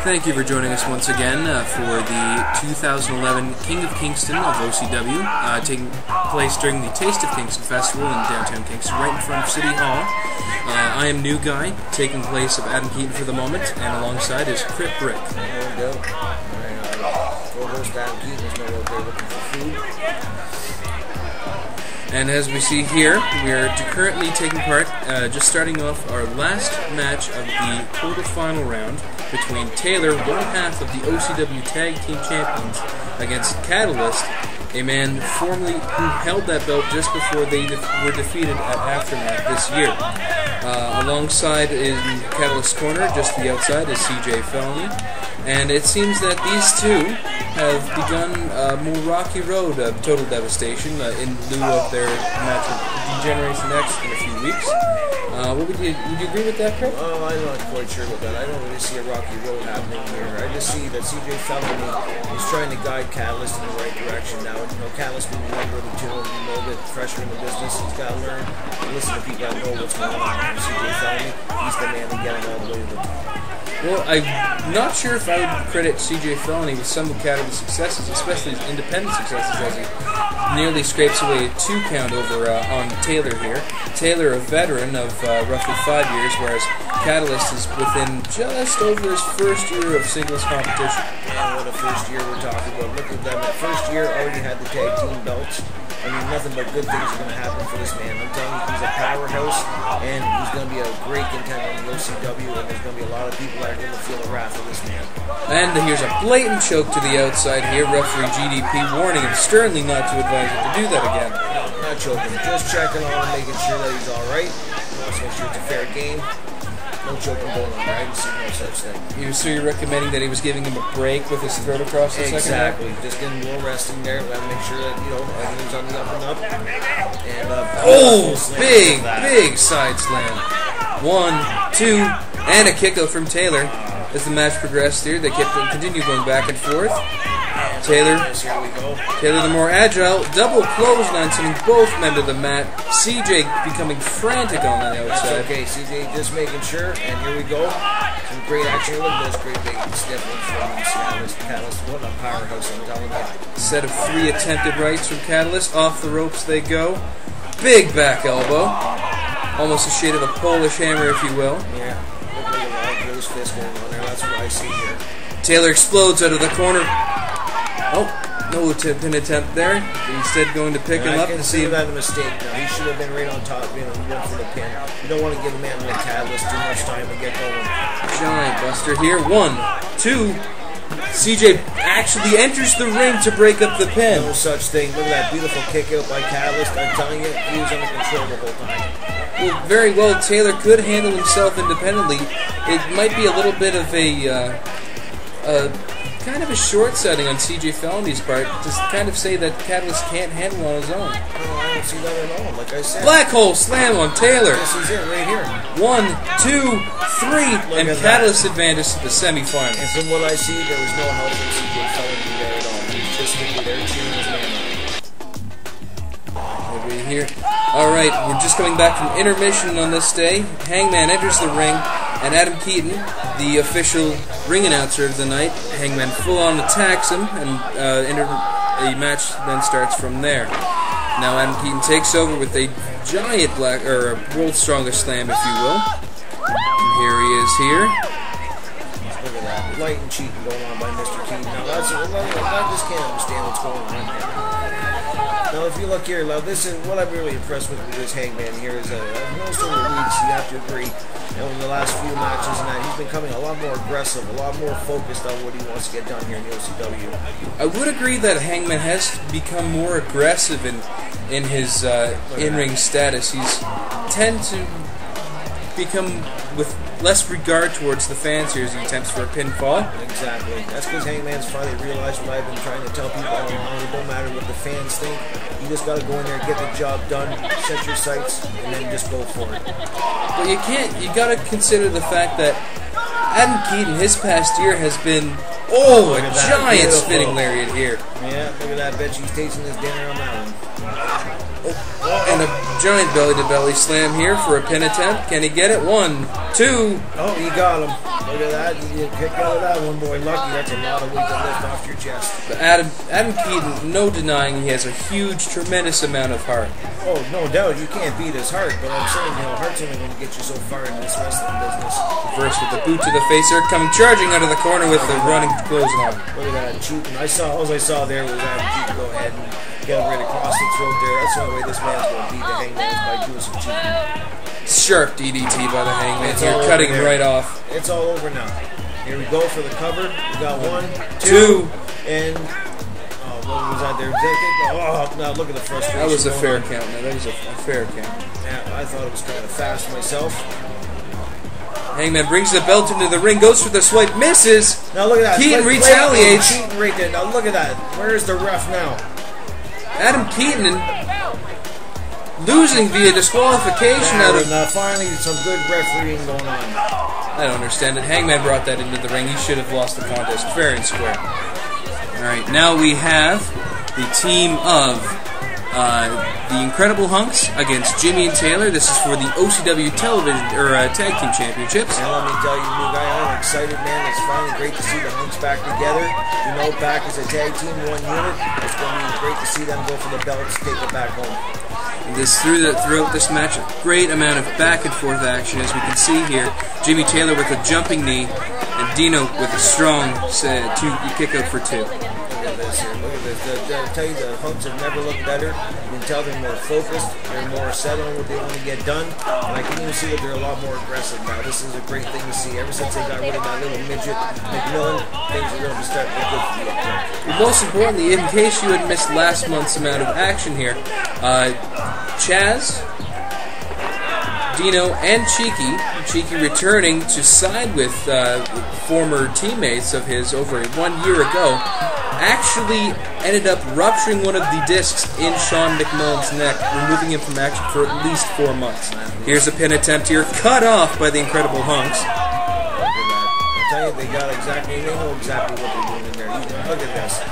Thank you for joining us once again for the 2011 King of Kingston of OCW, taking place during the Taste of Kingston Festival in downtown Kingston, right in front of City Hall. I am New Guy, taking place of Adam Keaton for the moment, and alongside is Crypt Rick. And as we see here, we are currently taking part, just starting off our last match of the quarterfinal round between Taylor, one half of the OCW Tag Team Champions, against Catalyst, a man formerly who held that belt just before they were defeated at Aftermath this year. Alongside in Catalyst's corner, just the outside, is CJ Felony. And it seems that these two have begun a more rocky road of Total Devastation in lieu of their match with Degeneration X in a few weeks. Would you agree with that, Craig? Oh, I'm not quite sure about that. I don't really see a rocky road happening here. I just see that CJ Felony is trying to guide Catalyst in the right direction now. You know, Catalyst being younger than two, a little bit fresher in the business. He's got to learn to listen to people that know what's going on. And CJ Felony, he's the man to get him all the way to the top. Well, I'm not sure if I would credit CJ Felony with some of Catalyst's successes, especially his independent successes, as he nearly scrapes away a 2 count over on Taylor here. Taylor, a veteran of roughly 5 years, whereas Catalyst is within just over his first year of singles competition. And what a first year we're talking about. Look at them. That first year already had the tag team belts. I mean, nothing but good things are going to happen for this man. I'm telling you, he's a powerhouse, and he's going to be a great contender in the OCW, and there's going to be a lot of people that are going to feel the wrath of this man. And here's a blatant choke to the outside here. Referee GDP warning him sternly not to advise him to do that again. No, not choking. Just checking on him, making sure that he's all right. Also make sure it's a fair game. No choking going on. I haven't seen no such thing. So you're recommending that he was giving him a break with his throat across the second half? Exactly. Just getting more resting there. We'll make sure that, you know, everything's on the up and up. And, big side slam. 1, 2, and a kick out from Taylor. As the match progressed here, they continue going back and forth. Taylor, the more agile, double clothesline, sending both men to the mat. CJ becoming frantic on the outside. Okay, CJ just making sure, and here we go. Some great action. Look at this great big stiff from Catalyst. What a powerhouse, I'm telling you. Set of 3 attempted rights from Catalyst. Off the ropes they go. Big back elbow. Almost a shade of a Polish hammer, if you will. Yeah, look at those fists going on there. That's what I see here. Taylor explodes out of the corner. Oh, no pin attempt there. Instead going to pick him up and see if that a mistake. Now, he should have been right on top, you know, going for the pin. You don't want to give a man like Catalyst too much time to get going. Giant buster here. 1, 2. CJ actually enters the ring to break up the pin. No such thing. Look at that beautiful kick out by Catalyst. I'm telling you, he was under control the whole time. Well, very well, Taylor could handle himself independently. It might be a little bit of a kind of a short setting on CJ Felony's part to kind of say that Catalyst can't handle on his own. No, I don't see that at all. Like I said, black hole slam on Taylor. This is it right here. 1, 2, 3, and Catalyst advances to the semifinals. And from what I see, there was no help from CJ Felony there at all. He was just simply there cheering his man on. Over here. All right, we're just coming back from intermission on this day. Hangman enters the ring, and Adam Keaton, the official ring announcer of the night, Hangman full-on attacks him, and a match then starts from there. Now Adam Keaton takes over with a giant world's strongest slam, if you will. And here he is here. Look at that, light and cheating going on by Mr. Keaton. Now I just can't understand what's going on here. Now, if you look here, now this is what I'm really impressed with this Hangman here is most of the weeks, you have to agree, in the last few matches, and that he's becoming a lot more aggressive, a lot more focused on what he wants to get done here in the OCW. I would agree that Hangman has become more aggressive in his in-ring status. He's tend to become with less regard towards the fans here as he attempts for a pinfall. Exactly. That's because Hangman's finally realized what I've been trying to tell people all along. It don't matter what the fans think. You just got to go in there, get the job done, set your sights, and then just go for it. But you got to consider the fact that Adam Keaton, his past year has been, a giant spinning lariat here. Yeah, look at that. Bet she's tasting his dinner on that one. And a giant belly-to-belly slam here for a pin attempt. Can he get it? 1, 2. Oh, he got him. Look at that. You get kicked out of that one, boy. Lucky. That's a lot of weight to lift off your chest. But Adam Keaton, no denying he has a huge, tremendous amount of heart. Oh, no doubt. You can't beat his heart. But I'm saying, heart's only going to get you so far in this wrestling business. First with the boot to the face there, coming charging out of the corner with the running clothesline. Look at that. Cheating. All I saw there was Adam Keaton go ahead and get him right across the throat there. That's the only way this man's going to beat the Hangman is by doing some cheating. Sharp DDT by the Hangman here, cutting him right off. It's all over now. Here we go for the cover. We got 1, 2, and what was that there? Oh, now look at the frustration. That was a fair count. Now that was a fair count. Yeah, I thought it was kind of fast myself. Hangman brings the belt into the ring, goes for the swipe, misses. Now look at that. Keaton retaliates. Cheating right there. Now look at that. Where is the ref now? Adam Keaton losing via disqualification out of... finally, some good refereeing going on. I don't understand it. Hangman brought that into the ring. He should have lost the contest fair and square. Alright, now we have the team of the Incredible Hunks against Jimmy and Taylor. This is for the OCW Television Tag Team Championships. And let me tell you, new guy, I'm excited, man. It's finally great to see the Hunks back together. Back as a tag team, one unit. It's going to be great to see them go for the belts, take it back home. Throughout this match, a great amount of back and forth action, as we can see here. Jimmy Taylor with a jumping knee, and Dino with a strong kick out for 2. Look at this here. Look at this. I tell you, the Hunks have never looked better. You can tell they're more focused. They're more set on what they want to get done. And I can even see that they're a lot more aggressive now. This is a great thing to see. Ever since they got rid of that little midget McMillan, things are going to be starting to get good for you. Most importantly, in case you had missed last month's amount of action here, Chaz, Dino, and Cheeky returning to side with former teammates of his over 1 year ago, actually ended up rupturing one of the discs in Sean McMillan's neck, removing him from action for at least 4 months. Here's a pin attempt here, cut off by the Incredible Hunks. Look at that. I tell you, they know exactly what they're doing in there. Look at this.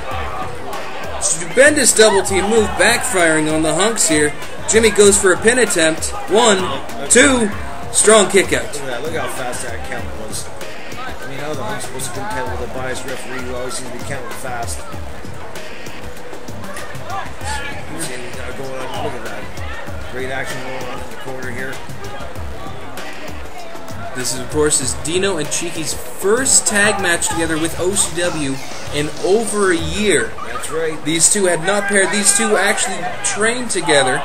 Stupendous double team move, backfiring on the Hunks here. Jimmy goes for a pin attempt. 1, 2, strong kick out. Look at that. Look how fast that count was. I mean, how the Hunks supposed to contend with a biased referee who always seems to be counting fast. See what we got going on. Look at that. Great action going on in the corner here. This is, of course, Dino and Cheeky's first tag match together with OCW in over a year. That's right. These two had not paired. These two actually trained together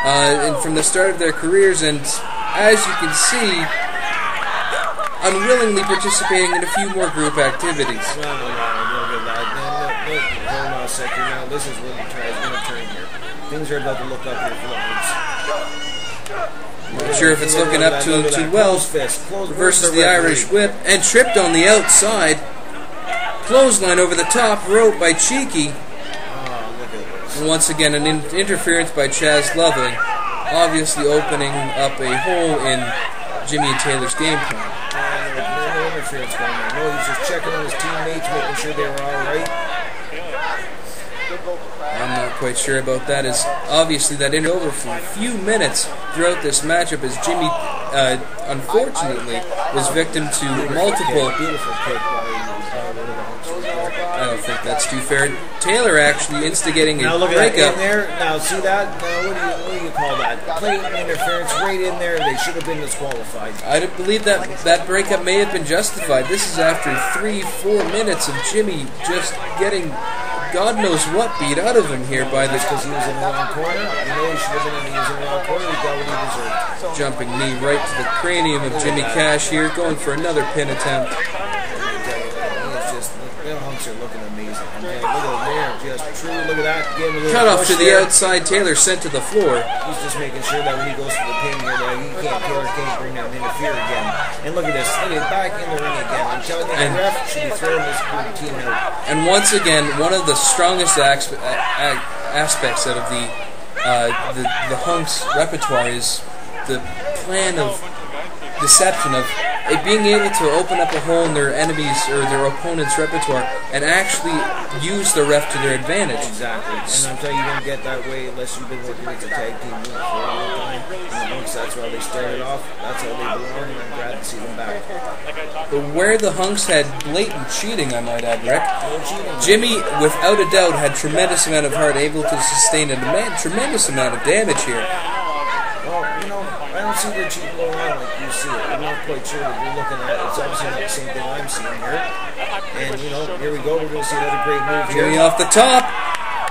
and from the start of their careers, and as you can see, unwillingly participating in a few more group activities. No, look at that. Hold on a second. Now, this is where the tide is going to turn here. Things are about to look up here for the Hunks. Not sure if it's looking up too well. Versus the Irish whip, and tripped on the outside. Clothesline over the top rope by Cheeky. And once again, an interference by Chaz Lovely, obviously opening up a hole in Jimmy and Taylor's game plan. No interference going on. No, he's just checking on his teammates, making sure they were all right. I'm not quite sure about that, as obviously that ended over for a few minutes throughout this matchup, as Jimmy, unfortunately, was victim to multiple... Beautiful kick by I don't think that's too fair. Taylor actually instigating a breakup. That in there. Now, see that? Now, what do you call that? Blatant interference right in there. They should have been disqualified. I believe that breakup may have been justified. This is after 3-4 minutes of Jimmy just getting God knows what beat out of him here by this. Because he was in the wrong corner. You know he should have been in the wrong corner. He got what he deserved. Jumping knee right to the cranium of Jimmy Cash here, going for another pin attempt. The Hunks are looking amazing. Man, look at there, just true. Look at that. Cut off to the outside. Taylor sent to the floor. He's just making sure that when he goes for the pin here, that Taylor can't bring down and interfere again. And look at this. Look at back in the ring again. I'm telling you, the ref should be throwing this team out. And once again, one of the strongest aspects out of the Hunks repertoire is the plan of deception of being able to open up a hole in their enemies or their opponent's repertoire and actually use the ref to their advantage. Exactly. And I'm telling you, you don't get that way unless you've been working with the tag team for a long time. And once that's where they started off, that's how they belong, and I'm glad to see them back. But where the Hunks had blatant cheating, I might add, Rick, Jimmy, without a doubt, had tremendous amount of heart, able to sustain a tremendous amount of damage here. Well, you know, I don't see the cheat going on like you see it. I'm not quite sure what you're looking at. It's obviously not the same thing I'm seeing here. And, you know, here we go. We're going to see another great move here. Jimmy off the top.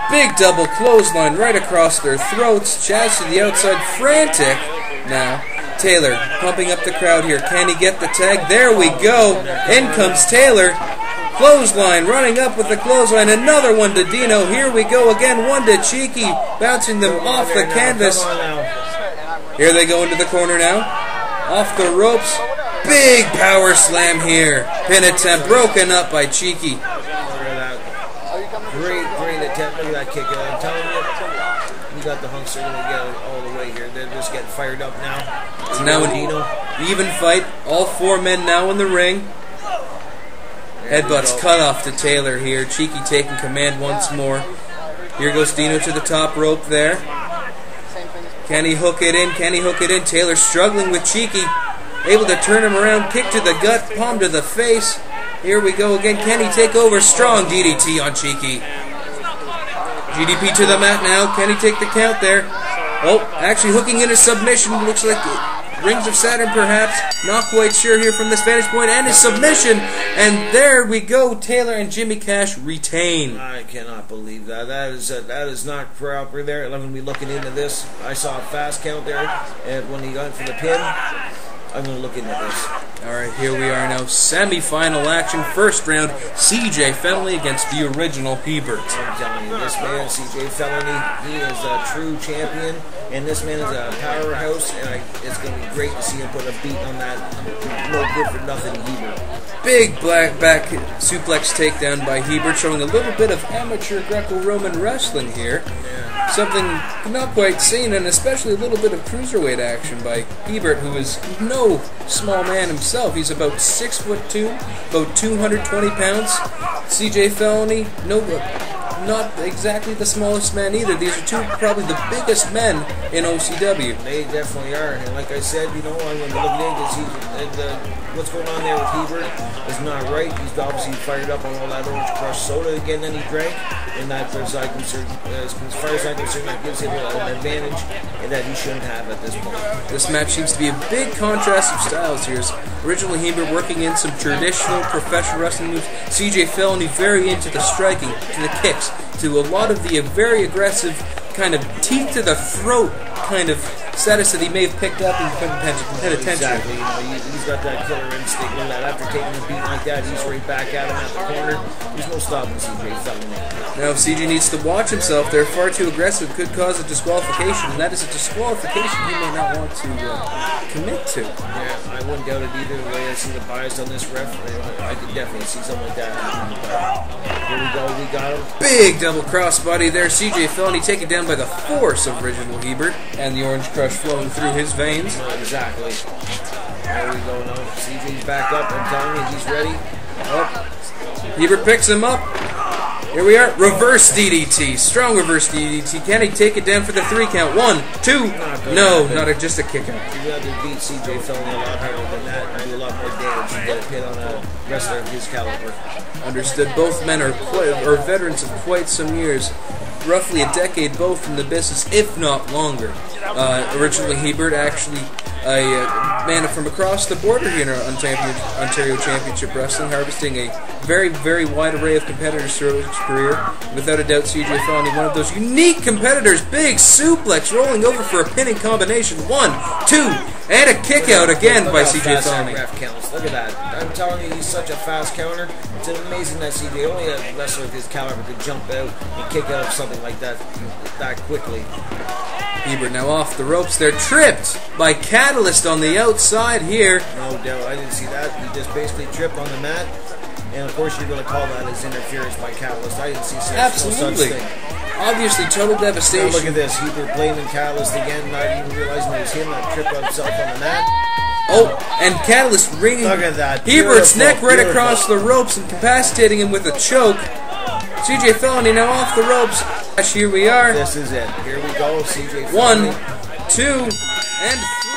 Big double clothesline right across their throats. Chaz to the outside, frantic. Now, Taylor pumping up the crowd here. Can he get the tag? There we go. In comes Taylor. Clothesline, running up with the clothesline. Another one to Dino. Here we go again. One to Cheeky, bouncing them off the canvas. Here they go into the corner now. Off the ropes. Big power slam here. Pin attempt broken up by Cheeky. Look at that. Great attempt. Look at that kick out. I'm telling you, we got the Hunks are going to get it all the way here. They're just getting fired up now. It's now an even fight. All four men now in the ring. Headbutts cut off to Taylor here. Cheeky taking command once more. Here goes Dino to the top rope there. Can he hook it in? Can he hook it in? Taylor struggling with Cheeky. Able to turn him around. Kick to the gut. Palm to the face. Here we go again. Can he take over? Strong DDT on Cheeky. GDP to the mat now. Can he take the count there? Oh, actually hooking in a submission. Looks like Rings of Saturn perhaps. Not quite sure here from this vantage point. And his submission. And there we go. Taylor and Jimmy Cash retain. I cannot believe that. That is not proper there. I'm going to be looking into this. I saw a fast count there. And when he got for the pin, I'm going to look into this. Alright, here we are now. Semi-final action. First round. CJ Felony against the original Hebert. I'm telling you, this man, CJ Felony, he is a true champion. And this man is a powerhouse. And it's going to be great to see him put a beat on that no good for nothing Hebert. Big black back suplex takedown by Hebert, showing a little bit of amateur Greco-Roman wrestling here. Yeah. Something not quite seen, and especially a little bit of cruiserweight action by Hebert, who is no small man himself. He's about 6'2", about 220 pounds. CJ Felony, not exactly the smallest man either. These are two probably the biggest men in OCW. They definitely are, and like I said, you know, I'm going to look into what's going on there with Hebert is not right. He's obviously fired up on all that orange crushed soda again that he drank, and that, as far as I'm concerned, that gives him an advantage and that he shouldn't have at this point. This match seems to be a big contrast of styles here. Originally Hebert working in some traditional professional wrestling moves. CJ Felony very into the striking, to the kicks, to a lot of the very aggressive kind of teeth to the throat kind of status that he may have picked up in penitentiary. Exactly. You know, he's got that killer instinct. When that after taking a beat like that, he's right back at him at the corner. There's no stopping CJ Felony. Now, if CJ needs to watch himself, they're far too aggressive. Could cause a disqualification, and that is a disqualification he may not want to commit to. Yeah, I wouldn't doubt it either. The way I see the bias on this ref, I could definitely see something like that happening. Here we go. We got him. Big double crossbody there. CJ Felony taken down by the force of original Hebert, and the orange crush flowing through his veins. Exactly. There we go now. CJ's back up. I'm telling you, he's ready. Oh. Hebert picks him up. Here we are. Reverse DDT. Strong reverse DDT. Can he take it down for the 3 count? 1, 2. No, just a kick out. You'd rather beat CJ Felony a lot harder than that and do a lot more damage and get a pin on a wrestler of his caliber. Understood. Both men are veterans of quite some years. Roughly a decade both in the business, if not longer. Originally Hebert, actually a man from across the border here in Ontario Championship Wrestling, harvesting a very, very wide array of competitors throughout his career. Without a doubt, CJ Felony, one of those unique competitors. Big suplex rolling over for a pinning combination. 1, 2, and a kick out again by CJ Felony. Look at that. I'm telling you, he's such a fast counter. It's amazing that CJ, only a wrestler of his caliber, could jump out and kick out of something like that quickly. Hebert now off the ropes. They're tripped by Catalyst on the outside here. No doubt. I didn't see that. He just basically tripped on the mat. And of course you're going to call that as interference by Catalyst. I didn't see such thing. Obviously, total devastation. Now look at this. Hebert blaming Catalyst again, not even realizing it was him that tripped himself on the mat. Oh, and Catalyst ringing Look at that. Hebert's neck right Beautiful. across the ropes, incapacitating him with a choke. CJ Felony now off the ropes. Here we are. This is it. Here we go. CJ 1, Felony. 2, and 3.